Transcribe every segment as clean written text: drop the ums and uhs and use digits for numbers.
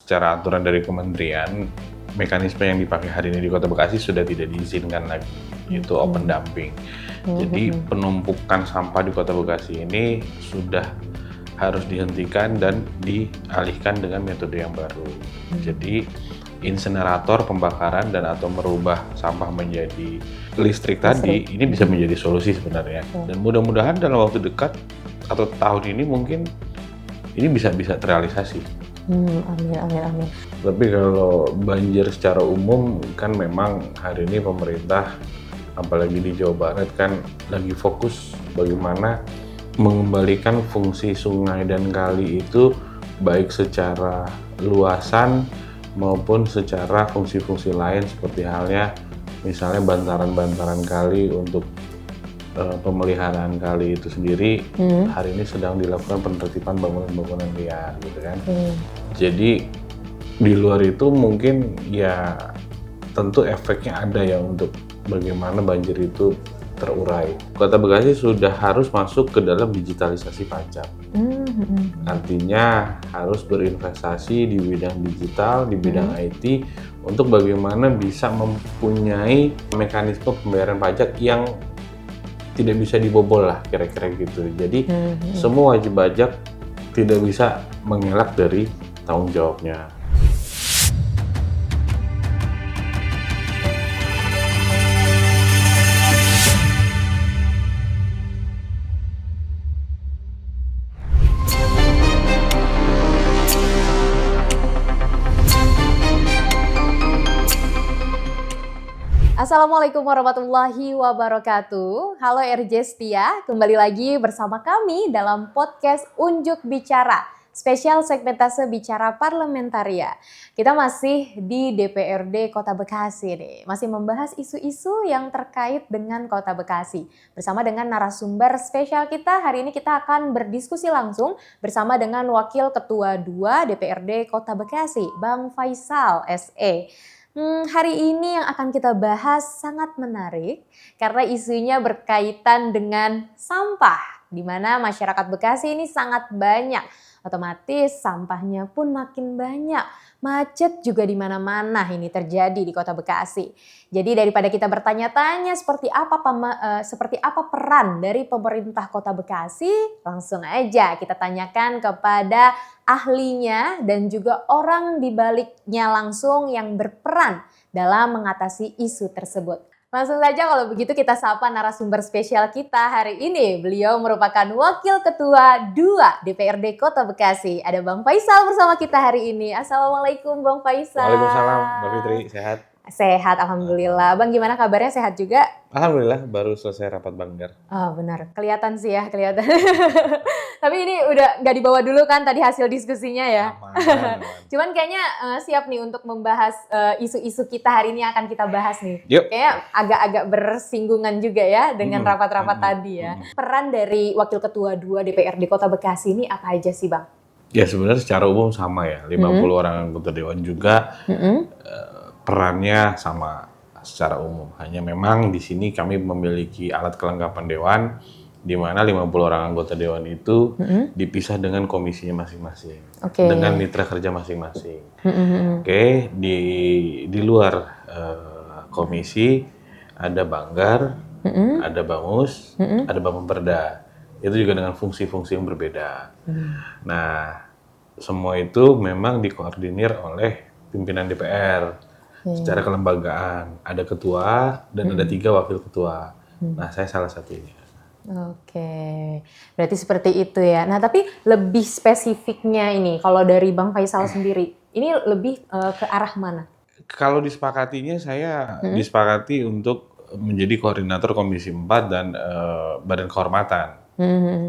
secara aturan dari kementerian, mekanisme yang dipakai hari ini di Kota Bekasi sudah tidak diizinkan lagi, yaitu open dumping. Jadi penumpukan sampah di Kota Bekasi ini sudah harus dihentikan dan dialihkan dengan metode yang baru. Jadi insenerator pembakaran dan atau merubah sampah menjadi listrik tadi ini bisa menjadi solusi sebenarnya. Dan mudah-mudahan dalam waktu dekat atau tahun ini mungkin ini bisa terrealisasi. Amin. Tapi kalau banjir secara umum kan memang hari ini pemerintah apalagi di Jawa Barat kan lagi fokus bagaimana mengembalikan fungsi sungai dan kali itu baik secara luasan maupun secara fungsi-fungsi lain seperti halnya misalnya bantaran-bantaran kali untuk pemeliharaan kali itu sendiri hari ini sedang dilakukan penertiban bangunan-bangunan liar gitu kan. Jadi di luar itu mungkin ya tentu efeknya ada ya untuk bagaimana banjir itu terurai. Kota Bekasi sudah harus masuk ke dalam digitalisasi pajak. Artinya harus berinvestasi di bidang digital, di bidang IT untuk bagaimana bisa mempunyai mekanisme pembayaran pajak yang tidak bisa dibobol lah kira-kira gitu. Jadi semua wajib pajak tidak bisa mengelak dari tanggung jawabnya. Assalamualaikum warahmatullahi wabarakatuh. Halo RJ Setia, kembali lagi bersama kami dalam podcast Unjuk Bicara, spesial segmentase Bicara Parlamentaria. Kita masih di DPRD Kota Bekasi nih, masih membahas isu-isu yang terkait dengan Kota Bekasi. Bersama dengan narasumber spesial kita, hari ini kita akan berdiskusi langsung bersama dengan Wakil Ketua 2 DPRD Kota Bekasi, Bang Faisal SE. Hari ini yang akan kita bahas sangat menarik karena isunya berkaitan dengan sampah, di mana masyarakat Bekasi ini sangat banyak. Otomatis sampahnya pun makin banyak. Macet juga di mana-mana ini terjadi di Kota Bekasi. Jadi daripada kita bertanya-tanya seperti apa peran dari pemerintah Kota Bekasi, langsung aja kita tanyakan kepada ahlinya dan juga orang di baliknya langsung yang berperan dalam mengatasi isu tersebut. Langsung saja kalau begitu kita sapa narasumber spesial kita hari ini. Beliau merupakan Wakil Ketua 2 DPRD Kota Bekasi. Ada Bang Faisal bersama kita hari ini. Assalamualaikum Bang Faisal. Waalaikumsalam, Mbak Fitri, sehat? Sehat, Alhamdulillah. Bang gimana kabarnya, sehat juga? Alhamdulillah, baru selesai rapat Banggar. Oh benar, kelihatan sih ya, kelihatan. Tapi ini udah nggak dibawa dulu kan tadi hasil diskusinya ya. Aman. Cuman kayaknya siap nih untuk membahas isu-isu kita hari ini akan kita bahas nih. Yuk. Kayaknya agak-agak bersinggungan juga ya dengan rapat-rapat tadi ya. Peran dari Wakil Ketua 2 DPRD Kota Bekasi ini apa aja sih Bang? Ya sebenarnya secara umum sama ya, 50 orang anggota Dewan juga perannya sama secara umum. Hanya memang di sini kami memiliki alat kelengkapan Dewan di mana 50 orang anggota Dewan itu dipisah dengan komisinya masing-masing, dengan mitra kerja masing-masing. Oke, di luar komisi ada Banggar, ada Bamus, ada Bapemperda. Itu juga dengan fungsi-fungsi yang berbeda. Nah, semua itu memang dikoordinir oleh pimpinan DPR secara kelembagaan. Ada ketua dan ada 3 wakil ketua. Nah, saya salah satunya. Oke, berarti seperti itu ya. Nah, tapi lebih spesifiknya ini, kalau dari Bang Faisal sendiri, ini lebih ke arah mana? Kalau disepakatinya, saya disepakati untuk menjadi koordinator Komisi 4 dan Badan Kehormatan.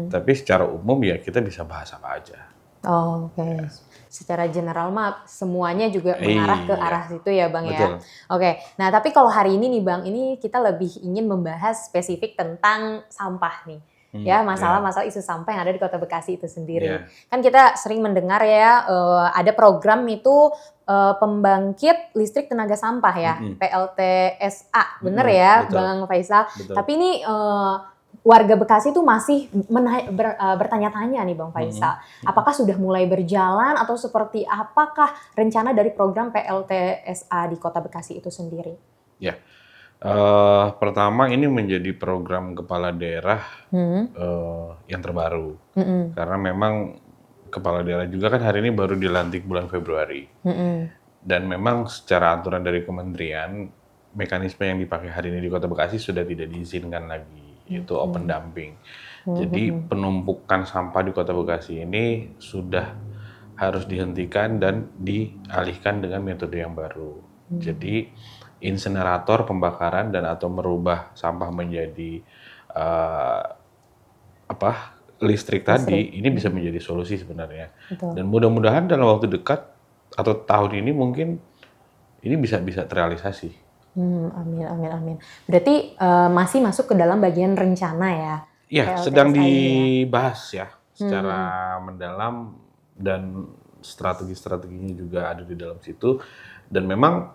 Tapi secara umum ya kita bisa bahas apa aja. Oke. Secara general mah semuanya juga mengarah ke arah situ ya Bang. Betul. Ya. Oke. Nah, tapi kalau hari ini nih Bang, ini kita lebih ingin membahas spesifik tentang sampah nih. Ya, masalah-masalah isu sampah yang ada di Kota Bekasi itu sendiri. Kan kita sering mendengar ya ada program itu pembangkit listrik tenaga sampah ya, PLTSA. Bener ya betul. Bang Faisal. Betul. Tapi ini warga Bekasi itu masih bertanya-tanya nih Bang Faisal. Apakah sudah mulai berjalan atau seperti apakah rencana dari program PLTSA di Kota Bekasi itu sendiri? Ya, pertama ini menjadi program kepala daerah yang terbaru. Karena memang kepala daerah juga kan hari ini baru dilantik bulan Februari. Dan memang secara aturan dari kementerian, mekanisme yang dipakai hari ini di Kota Bekasi sudah tidak diizinkan lagi, yaitu open dumping. Jadi penumpukan sampah di Kota Bekasi ini sudah harus dihentikan dan dialihkan dengan metode yang baru. Jadi insenerator pembakaran dan atau merubah sampah menjadi listrik tadi ini bisa menjadi solusi sebenarnya. Betul. Dan mudah-mudahan dalam waktu dekat atau tahun ini mungkin ini bisa terrealisasi. Amin. Berarti masih masuk ke dalam bagian rencana ya? Ya, PLTSA sedang ini ya? dibahas ya secara mendalam dan strategi-strateginya juga ada di dalam situ. Dan memang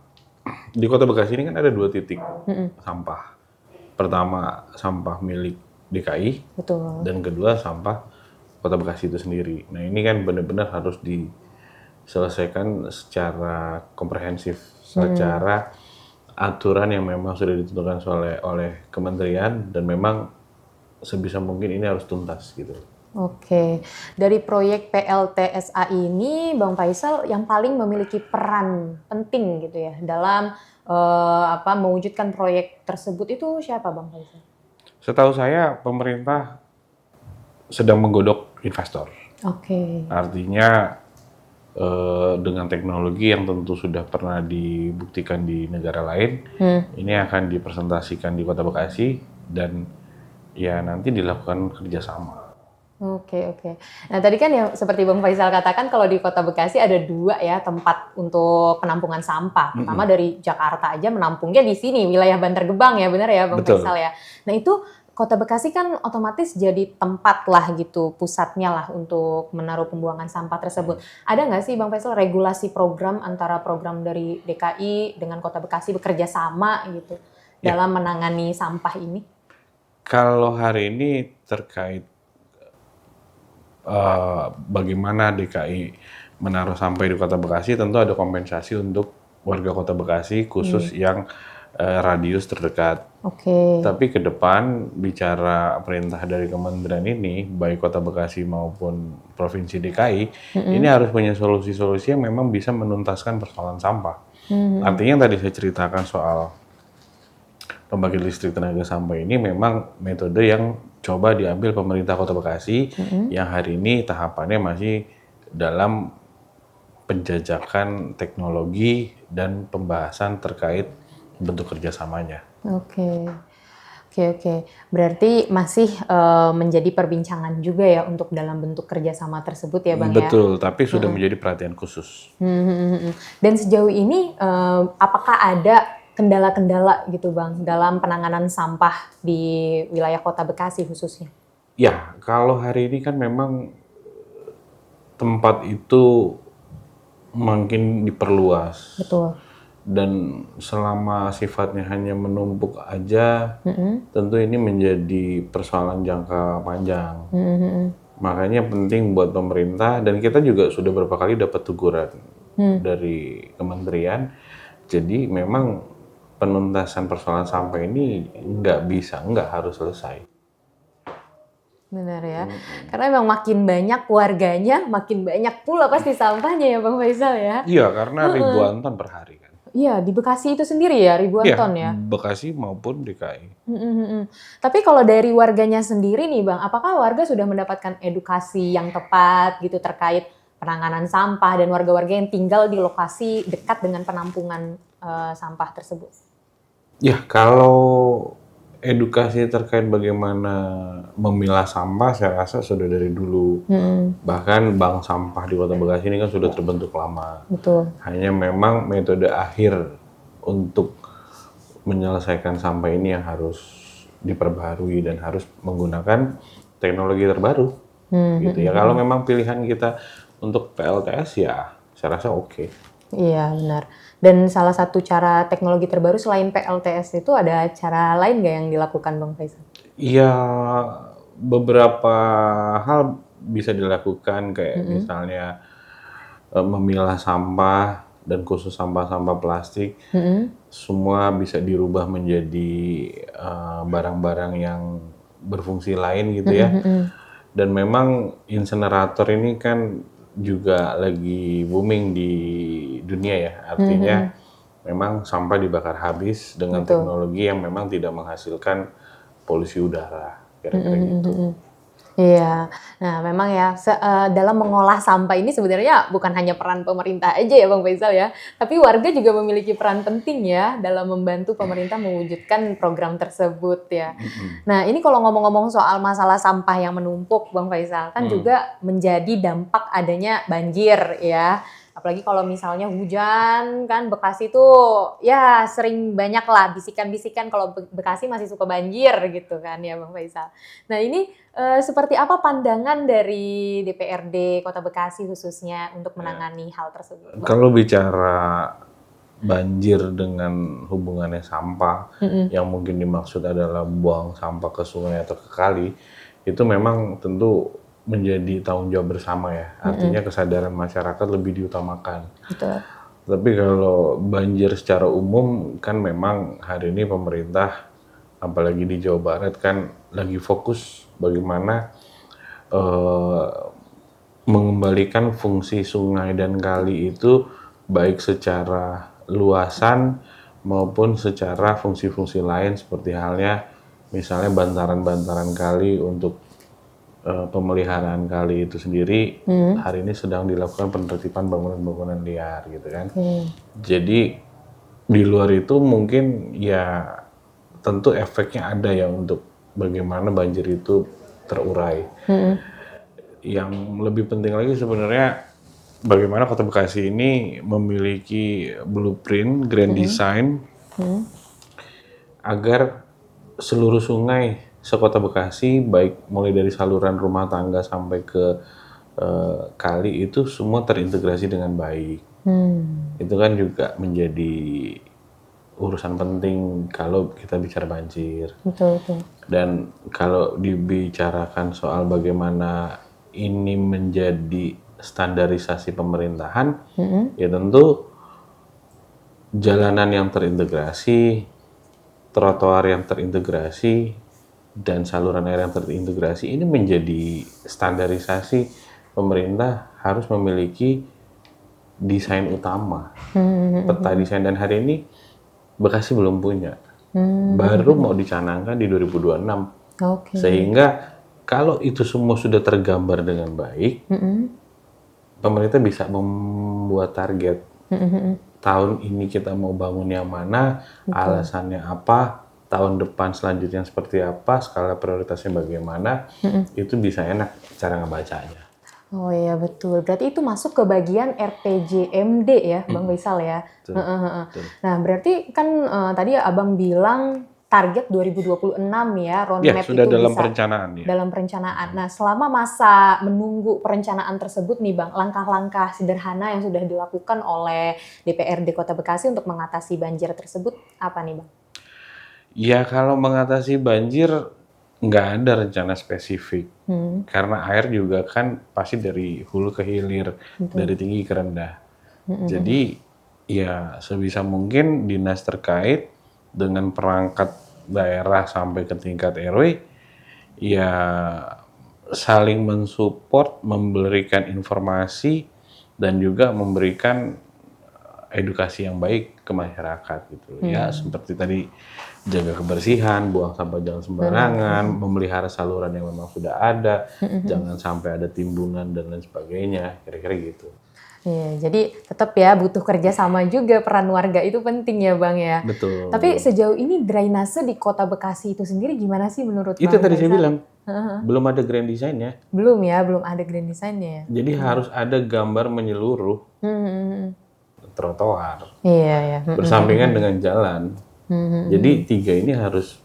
di Kota Bekasi ini kan ada 2 titik sampah. Pertama sampah milik DKI, Betul. dan kedua sampah Kota Bekasi itu sendiri. Nah ini kan benar-benar harus diselesaikan secara komprehensif, secara aturan yang memang sudah ditentukan oleh kementerian dan memang sebisa mungkin ini harus tuntas gitu. Oke, dari proyek PLTSA ini Bang Faisal yang paling memiliki peran penting gitu ya dalam mewujudkan proyek tersebut itu siapa Bang Faisal? Setahu saya pemerintah sedang menggodok investor. Oke. Artinya dengan teknologi yang tentu sudah pernah dibuktikan di negara lain, ini akan dipresentasikan di Kota Bekasi dan ya nanti dilakukan kerjasama. Oke. Nah tadi kan ya seperti Bang Faisal katakan kalau di Kota Bekasi ada 2 ya tempat untuk penampungan sampah. Pertama dari Jakarta aja menampungnya di sini wilayah Bantar Gebang ya, benar ya Bang Betul. Faisal ya. Nah itu Kota Bekasi kan otomatis jadi tempat lah gitu, pusatnya lah untuk menaruh pembuangan sampah tersebut. Ada nggak sih Bang Faisal regulasi program antara program dari DKI dengan Kota Bekasi bekerja sama gitu dalam menangani sampah ini? Kalau hari ini terkait bagaimana DKI menaruh sampah di Kota Bekasi, tentu ada kompensasi untuk warga Kota Bekasi khusus yang radius terdekat. Oke. Tapi ke depan bicara perintah dari kementerian ini, baik Kota Bekasi maupun Provinsi DKI, ini harus punya solusi-solusi yang memang bisa menuntaskan persoalan sampah. Artinya yang tadi saya ceritakan soal pembangkit listrik tenaga sampah ini memang metode yang coba diambil pemerintah Kota Bekasi yang hari ini tahapannya masih dalam penjajakan teknologi dan pembahasan terkait bentuk kerjasamanya. Oke. Berarti masih menjadi perbincangan juga ya untuk dalam bentuk kerjasama tersebut ya Bang ya? Betul, tapi sudah menjadi perhatian khusus. Dan sejauh ini apakah ada kendala-kendala gitu Bang dalam penanganan sampah di wilayah Kota Bekasi khususnya? Ya, kalau hari ini kan memang tempat itu makin diperluas. Betul. Dan selama sifatnya hanya menumpuk aja, tentu ini menjadi persoalan jangka panjang. Makanya penting buat pemerintah, dan kita juga sudah beberapa kali dapat teguran dari kementerian. Jadi memang penuntasan persoalan sampah ini nggak harus selesai. Benar ya, karena memang makin banyak warganya, makin banyak pula pasti sampahnya ya Bang Faisal ya? Iya, karena ribuan ton per hari kan. Iya, di Bekasi itu sendiri ya ribuan ton ya? Bekasi maupun DKI. Tapi kalau dari warganya sendiri nih Bang, apakah warga sudah mendapatkan edukasi yang tepat gitu terkait penanganan sampah dan warga-warga yang tinggal di lokasi dekat dengan penampungan sampah tersebut? Ya, kalau edukasi terkait bagaimana memilah sampah saya rasa sudah dari dulu. Bahkan bank sampah di Kota Bekasi ini kan sudah terbentuk lama. Betul. Hanya memang metode akhir untuk menyelesaikan sampah ini yang harus diperbaharui dan harus menggunakan teknologi terbaru. Gitu ya. Kalau memang pilihan kita untuk PLTS ya saya rasa oke. Iya benar. Dan salah satu cara teknologi terbaru selain PLTS itu ada cara lain nggak yang dilakukan Bang Faisal? Ya, beberapa hal bisa dilakukan kayak misalnya memilah sampah dan khusus sampah-sampah plastik, semua bisa dirubah menjadi barang-barang yang berfungsi lain gitu ya. Dan memang insenerator ini kan juga lagi booming di dunia ya. Artinya memang sampah dibakar habis dengan Betul. teknologi yang memang tidak menghasilkan polusi udara, kira-kira gitu. Iya. Nah, memang ya dalam mengolah sampah ini sebenarnya bukan hanya peran pemerintah aja ya Bang Faisal ya, tapi warga juga memiliki peran penting ya dalam membantu pemerintah mewujudkan program tersebut ya. Nah, ini kalau ngomong-ngomong soal masalah sampah yang menumpuk Bang Faisal, kan juga menjadi dampak adanya banjir ya. Apalagi kalau misalnya hujan kan Bekasi tuh ya sering banyak lah bisikan-bisikan kalau Bekasi masih suka banjir gitu kan ya Bang Faisal. Nah, ini seperti apa pandangan dari DPRD Kota Bekasi khususnya untuk menangani hal tersebut, Bang? Kalau bicara banjir dengan hubungannya sampah, yang mungkin dimaksud adalah buang sampah ke sungai atau ke kali, itu memang tentu menjadi tanggung jawab bersama ya. Artinya kesadaran masyarakat lebih diutamakan. Betul. Tapi kalau banjir secara umum kan memang hari ini pemerintah, apalagi di Jawa Barat kan lagi fokus bagaimana eh, mengembalikan fungsi sungai dan kali itu baik secara luasan maupun secara fungsi-fungsi lain seperti halnya misalnya bantaran-bantaran kali untuk pemeliharaan kali itu sendiri hari ini sedang dilakukan penertiban bangunan-bangunan liar gitu kan. Jadi di luar itu mungkin ya tentu efeknya ada ya untuk bagaimana banjir itu terurai. Yang lebih penting lagi sebenarnya bagaimana Kota Bekasi ini memiliki blueprint, grand design agar seluruh sungai sekota Bekasi, baik mulai dari saluran rumah tangga sampai ke kali itu semua terintegrasi dengan baik. Itu kan juga menjadi urusan penting kalau kita bicara banjir. Betul, betul. Dan kalau dibicarakan soal bagaimana ini menjadi standarisasi pemerintahan, ya tentu jalanan yang terintegrasi, trotoar yang terintegrasi, dan saluran air yang terintegrasi ini menjadi standarisasi pemerintah harus memiliki desain utama, peta desain, dan hari ini Bekasi belum punya. Baru mau dicanangkan di 2026. Oke. Sehingga kalau itu semua sudah tergambar dengan baik, pemerintah bisa membuat target. Tahun ini kita mau bangun yang mana, alasannya apa, tahun depan selanjutnya seperti apa, skala prioritasnya bagaimana, itu bisa enak cara ngebacanya. Oh iya betul. Berarti itu masuk ke bagian RPJMD ya, Bang Faisal ya. Betul. Heeh. Nah, berarti kan tadi Abang bilang target 2026 ya, Ya, roadmap sudah itu dalam bisa perencanaan ya. dalam perencanaan. Nah, selama masa menunggu perencanaan tersebut nih Bang, langkah-langkah sederhana yang sudah dilakukan oleh DPRD Kota Bekasi untuk mengatasi banjir tersebut apa nih Bang? Ya, kalau mengatasi banjir nggak ada rencana spesifik. Karena air juga kan pasti dari hulu ke hilir, dari tinggi ke rendah. Jadi ya sebisa mungkin dinas terkait dengan perangkat daerah sampai ke tingkat RW ya saling mensupport, memberikan informasi dan juga memberikan edukasi yang baik ke masyarakat gitu. Ya seperti tadi jaga kebersihan, buang sampah jangan sembarangan, memelihara saluran yang memang sudah ada, jangan sampai ada timbunan dan lain sebagainya, kira-kira gitu. Iya, jadi tetap ya butuh kerjasama juga, peran warga itu penting ya Bang ya. Betul. Tapi sejauh ini drainase di Kota Bekasi itu sendiri gimana sih menurut Itu Bang tadi saya Faisal? bilang, belum ada grand design-nya. Belum ya, belum ada grand design-nya ya. Jadi harus ada gambar menyeluruh trotoar Iya ya. bersampingan dengan jalan. Jadi tiga ini harus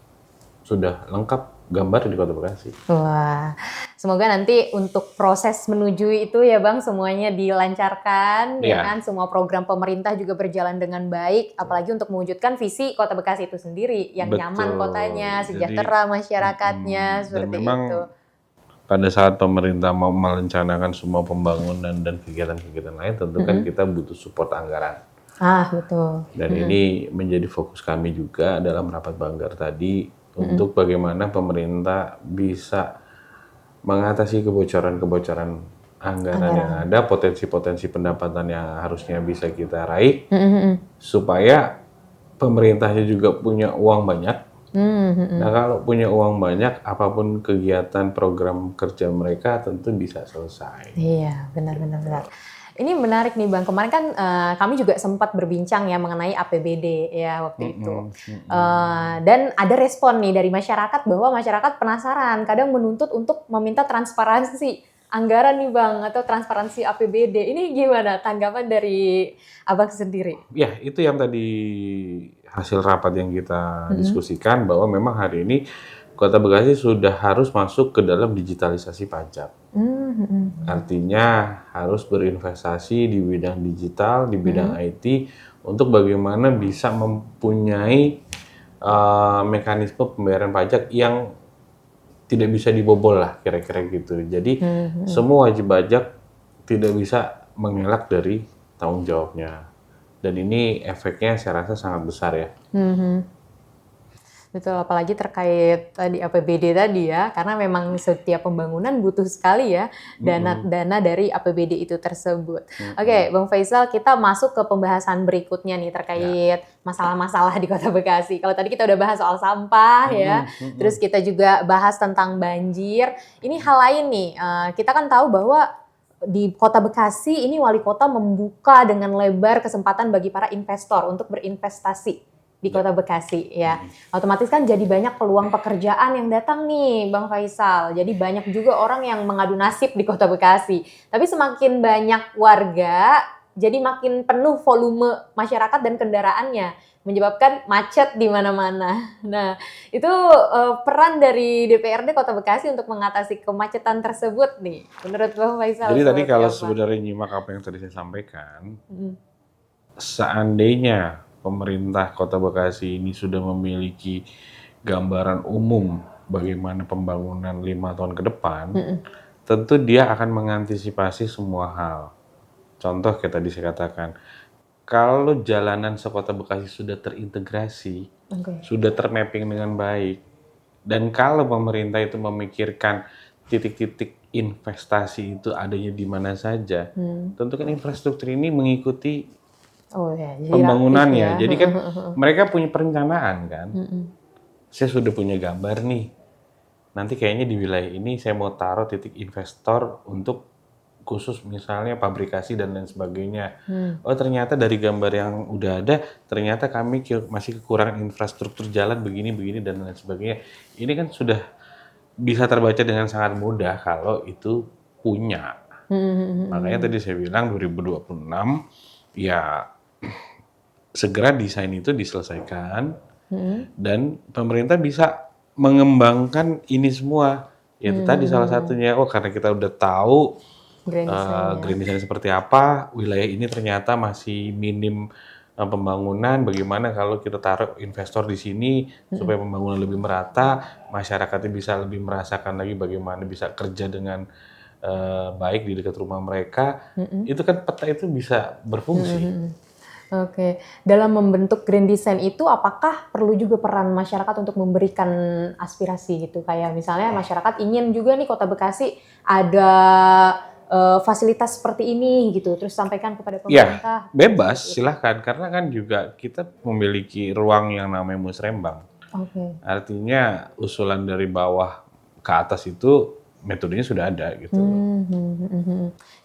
sudah lengkap gambar di Kota Bekasi. Wah, semoga nanti untuk proses menuju itu ya Bang semuanya dilancarkan, ya Iya. kan? Semua program pemerintah juga berjalan dengan baik, apalagi untuk mewujudkan visi Kota Bekasi itu sendiri, yang nyaman kotanya, Betul. Jadi sejahtera masyarakatnya, dan seperti itu. memang pada saat pemerintah mau merencanakan semua pembangunan dan kegiatan-kegiatan lain, tentu kan kita butuh support anggaran. Ah, betul. Dan ini menjadi fokus kami juga dalam rapat Banggar tadi untuk bagaimana pemerintah bisa mengatasi kebocoran-kebocoran anggaran yang ada, potensi-potensi pendapatan yang harusnya bisa kita raih, supaya pemerintahnya juga punya uang banyak. Nah, kalau punya uang banyak, apapun kegiatan program kerja mereka tentu bisa selesai. Iya, benar. Ini menarik nih Bang, kemarin kan kami juga sempat berbincang ya mengenai APBD ya waktu itu. Dan ada respon nih dari masyarakat bahwa masyarakat penasaran, kadang menuntut untuk meminta transparansi anggaran nih Bang, atau transparansi APBD. Ini gimana tanggapan dari Abang sendiri? Ya, itu yang tadi hasil rapat yang kita diskusikan bahwa memang hari ini Kota Bekasi sudah harus masuk ke dalam digitalisasi pajak. Artinya harus berinvestasi di bidang digital, di bidang IT untuk bagaimana bisa mempunyai mekanisme pembayaran pajak yang tidak bisa dibobol lah kira-kira gitu. Jadi semua wajib pajak tidak bisa mengelak dari tanggung jawabnya. Dan ini efeknya saya rasa sangat besar ya. Betul, apalagi terkait tadi APBD tadi ya, karena memang setiap pembangunan butuh sekali ya dana dari APBD itu tersebut. Oke, Bang Faisal, kita masuk ke pembahasan berikutnya nih terkait masalah-masalah di Kota Bekasi. Kalau tadi kita udah bahas soal sampah ya, terus kita juga bahas tentang banjir. Ini hal lain nih, kita kan tahu bahwa di Kota Bekasi ini wali kota membuka dengan lebar kesempatan bagi para investor untuk berinvestasi di Kota Bekasi ya. Otomatis kan jadi banyak peluang pekerjaan yang datang nih Bang Faisal. Jadi banyak juga orang yang mengadu nasib di Kota Bekasi. Tapi semakin banyak warga, jadi makin penuh volume masyarakat dan kendaraannya, menyebabkan macet di mana-mana. Nah, itu peran dari DPRD Kota Bekasi untuk mengatasi kemacetan tersebut nih. Menurut Bang Faisal Jadi tadi seperti kalau apa? sebenarnya nyimak apa yang tadi saya sampaikan, seandainya pemerintah Kota Bekasi ini sudah memiliki gambaran umum bagaimana pembangunan 5 tahun ke depan, tentu dia akan mengantisipasi semua hal. Contoh kayak tadi saya katakan, kalau jalanan sekota Bekasi sudah terintegrasi, sudah termapping dengan baik, dan kalau pemerintah itu memikirkan titik-titik investasi itu adanya di mana saja, tentu kan infrastruktur ini mengikuti Jadi pembangunannya. rapih ya. Jadi kan mereka punya perencanaan kan. Saya sudah punya gambar nih. Nanti kayaknya di wilayah ini saya mau taruh titik investor untuk khusus misalnya pabrikasi dan lain sebagainya. Oh ternyata dari gambar yang udah ada, ternyata kami masih kekurangan infrastruktur jalan begini dan lain sebagainya. Ini kan sudah bisa terbaca dengan sangat mudah kalau itu punya. Makanya tadi saya bilang 2026 ya segera desain itu diselesaikan dan pemerintah bisa mengembangkan ini semua. Itu tadi salah satunya, karena kita udah tahu grand design seperti apa, wilayah ini ternyata masih minim pembangunan, bagaimana kalau kita taruh investor di sini supaya pembangunan lebih merata, masyarakatnya bisa lebih merasakan lagi bagaimana bisa kerja dengan baik di dekat rumah mereka, itu kan peta itu bisa berfungsi. Oke, dalam membentuk grand design itu apakah perlu juga peran masyarakat untuk memberikan aspirasi gitu? Kayak misalnya masyarakat ingin juga nih Kota Bekasi ada fasilitas seperti ini gitu, terus sampaikan kepada pemerintah. Ya, bebas, silahkan. Karena kan juga kita memiliki ruang yang namanya musrembang. Artinya usulan dari bawah ke atas itu metodenya sudah ada gitu.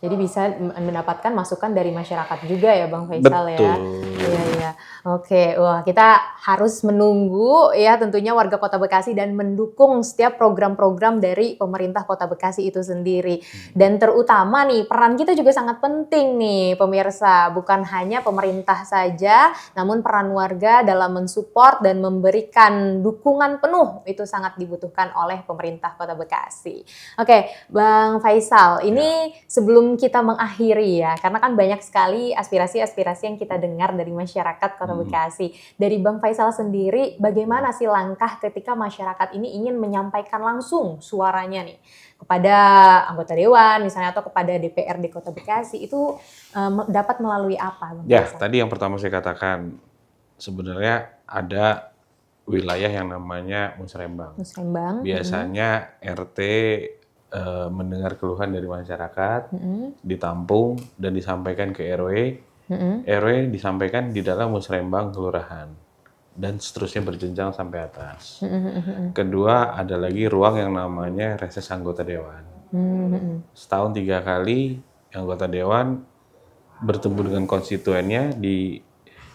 Jadi bisa mendapatkan masukan dari masyarakat juga ya Bang Faisal ya. Betul. Iya. Oke, wah kita harus menunggu ya tentunya warga Kota Bekasi dan mendukung setiap program-program dari pemerintah Kota Bekasi itu sendiri. Dan terutama nih peran kita juga sangat penting nih pemirsa, bukan hanya pemerintah saja, namun peran warga dalam mensupport dan memberikan dukungan penuh itu sangat dibutuhkan oleh pemerintah Kota Bekasi. Oke, Bang Faisal, ini sebelum kita mengakhiri ya, karena kan banyak sekali aspirasi-aspirasi yang kita dengar dari masyarakat Kota Bekasi. Dari Bang Faisal sendiri, bagaimana sih langkah ketika masyarakat ini ingin menyampaikan langsung suaranya nih kepada anggota dewan misalnya atau kepada DPRD Kota Bekasi itu dapat melalui apa, Bang Ya, Faisal? tadi yang pertama saya katakan sebenarnya ada wilayah yang namanya musrembang. Musrembang. Biasanya RT mendengar keluhan dari masyarakat, ditampung dan disampaikan ke RW. RW disampaikan di dalam musrembang kelurahan dan seterusnya berjenjang sampai atas. Kedua, ada lagi ruang yang namanya reses anggota dewan. Setahun 3 kali anggota dewan bertemu dengan konstituennya di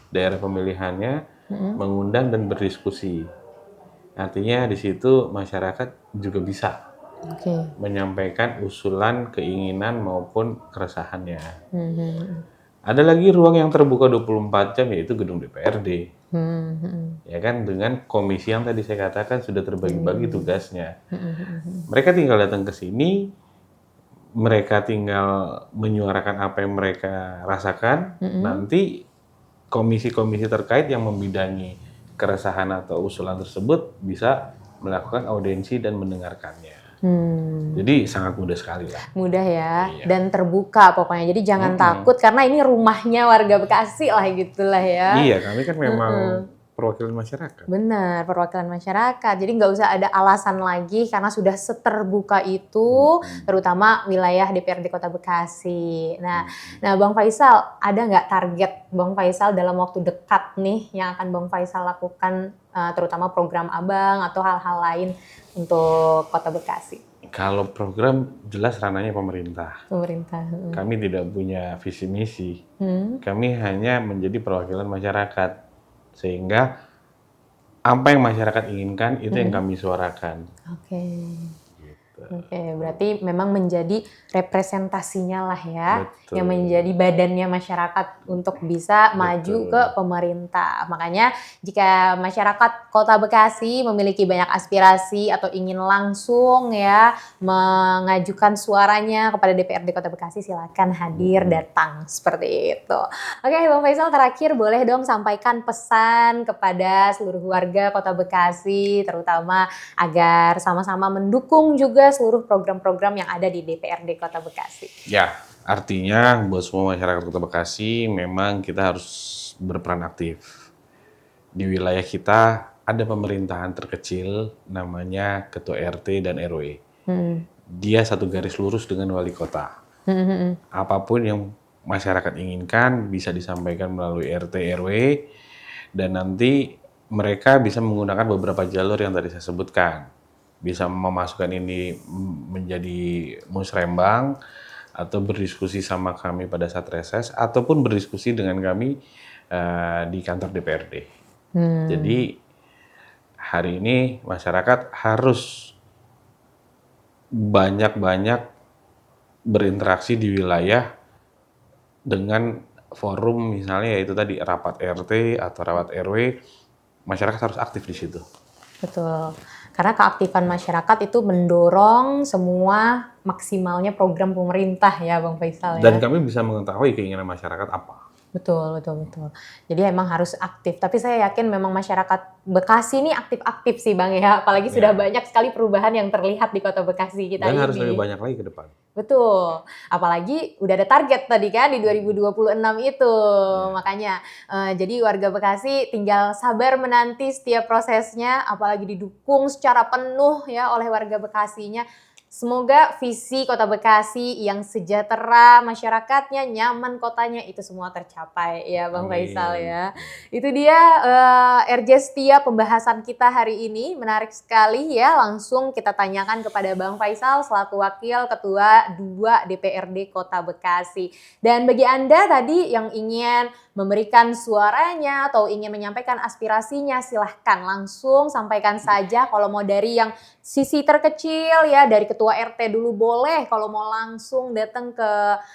daerah pemilihannya, mengundang dan berdiskusi. Artinya di situ masyarakat juga bisa menyampaikan usulan, keinginan maupun keresahannya. Ada lagi ruang yang terbuka 24 jam yaitu gedung DPRD. Ya kan, dengan komisi yang tadi saya katakan sudah terbagi-bagi tugasnya. Mereka tinggal datang ke sini, mereka tinggal menyuarakan apa yang mereka rasakan, nanti komisi-komisi terkait yang membidangi keresahan atau usulan tersebut bisa melakukan audiensi dan mendengarkannya. Jadi sangat mudah sekali lah. Mudah ya, Iya. dan terbuka pokoknya. Jadi jangan takut karena ini rumahnya warga Bekasi lah gitulah ya. Iya, kami kan memang perwakilan masyarakat. Benar, perwakilan masyarakat. Jadi nggak usah ada alasan lagi karena sudah seterbuka itu, terutama wilayah DPRD Kota Bekasi. Nah, Bang Faisal, ada nggak target Bang Faisal dalam waktu dekat nih yang akan Bang Faisal lakukan, terutama program Abang atau hal-hal lain untuk Kota Bekasi? Kalau program jelas ranahnya pemerintah. Pemerintah. Kami tidak punya visi misi. Kami hanya menjadi perwakilan masyarakat. Sehingga apa yang masyarakat inginkan itu yang kami suarakan. Oke. Oke, berarti memang menjadi representasinya lah ya, Betul. yang menjadi badannya masyarakat untuk bisa maju ke pemerintah. Makanya jika masyarakat Kota Bekasi memiliki banyak aspirasi atau ingin langsung ya mengajukan suaranya kepada DPRD Kota Bekasi, silakan hadir datang seperti itu. Oke, Bang Faisal, terakhir boleh dong sampaikan pesan kepada seluruh warga Kota Bekasi, terutama agar sama-sama mendukung juga seluruh program-program yang ada di DPRD Kota Bekasi. Ya, artinya buat semua masyarakat Kota Bekasi memang kita harus berperan aktif. Di wilayah kita ada pemerintahan terkecil namanya Ketua RT dan RW. Dia satu garis lurus dengan wali kota. Apapun yang masyarakat inginkan bisa disampaikan melalui RT RW dan nanti mereka bisa menggunakan beberapa jalur yang tadi saya sebutkan. Bisa memasukkan ini menjadi musrembang atau berdiskusi sama kami pada saat reses ataupun berdiskusi dengan kami di kantor DPRD. Jadi hari ini masyarakat harus banyak-banyak berinteraksi di wilayah dengan forum misalnya yaitu tadi rapat RT atau rapat RW, masyarakat harus aktif di situ. Betul. Karena keaktifan masyarakat itu mendorong semua maksimalnya program pemerintah ya Bang Faisal ya. Dan kami bisa mengetahui keinginan masyarakat apa. Betul. Jadi emang harus aktif. Tapi saya yakin memang masyarakat Bekasi ini aktif-aktif sih Bang ya. Apalagi sudah banyak sekali perubahan yang terlihat di Kota Bekasi kita Dan ini. harus lebih banyak lagi ke depan. Betul. Apalagi udah ada target tadi kan di 2026 itu. Makanya jadi warga Bekasi tinggal sabar menanti setiap prosesnya. Apalagi didukung secara penuh ya oleh warga Bekasinya. Semoga visi Kota Bekasi yang sejahtera masyarakatnya, nyaman kotanya itu semua tercapai ya Bang Faisal Amin. ya. Itu dia RJ Setia pembahasan kita hari ini, menarik sekali ya. Langsung kita tanyakan kepada Bang Faisal selaku Wakil Ketua 2 DPRD Kota Bekasi. Dan bagi Anda tadi yang ingin memberikan suaranya atau ingin menyampaikan aspirasinya, silahkan langsung sampaikan saja. Kalau mau dari yang sisi terkecil ya, dari ketua RT dulu boleh, kalau mau langsung datang ke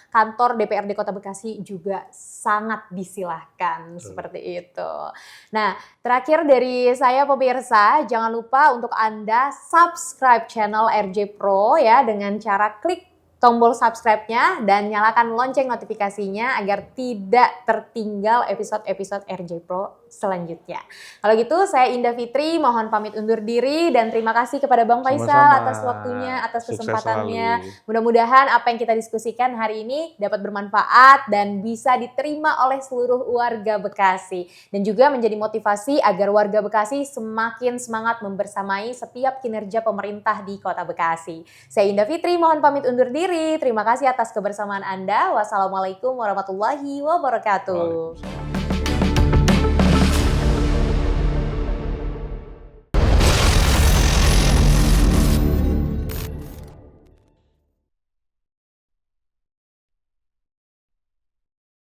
kantor DPRD Kota Bekasi juga sangat disilahkan, seperti itu. Nah, terakhir dari saya pemirsa, jangan lupa untuk Anda subscribe channel RJ Pro ya dengan cara klik tombol subscribe-nya dan nyalakan lonceng notifikasinya agar tidak tertinggal episode-episode RJ Pro selanjutnya. Kalau gitu saya Indah Fitri mohon pamit undur diri dan terima kasih kepada Bang Faisal Sama-sama. atas waktunya, atas Sukses kesempatannya. selalu. Mudah-mudahan apa yang kita diskusikan hari ini dapat bermanfaat dan bisa diterima oleh seluruh warga Bekasi. Dan juga menjadi motivasi agar warga Bekasi semakin semangat membersamai setiap kinerja pemerintah di Kota Bekasi. Saya Indah Fitri mohon pamit undur diri. Terima kasih atas kebersamaan Anda. Wassalamualaikum warahmatullahi wabarakatuh. Waalaikumsalam.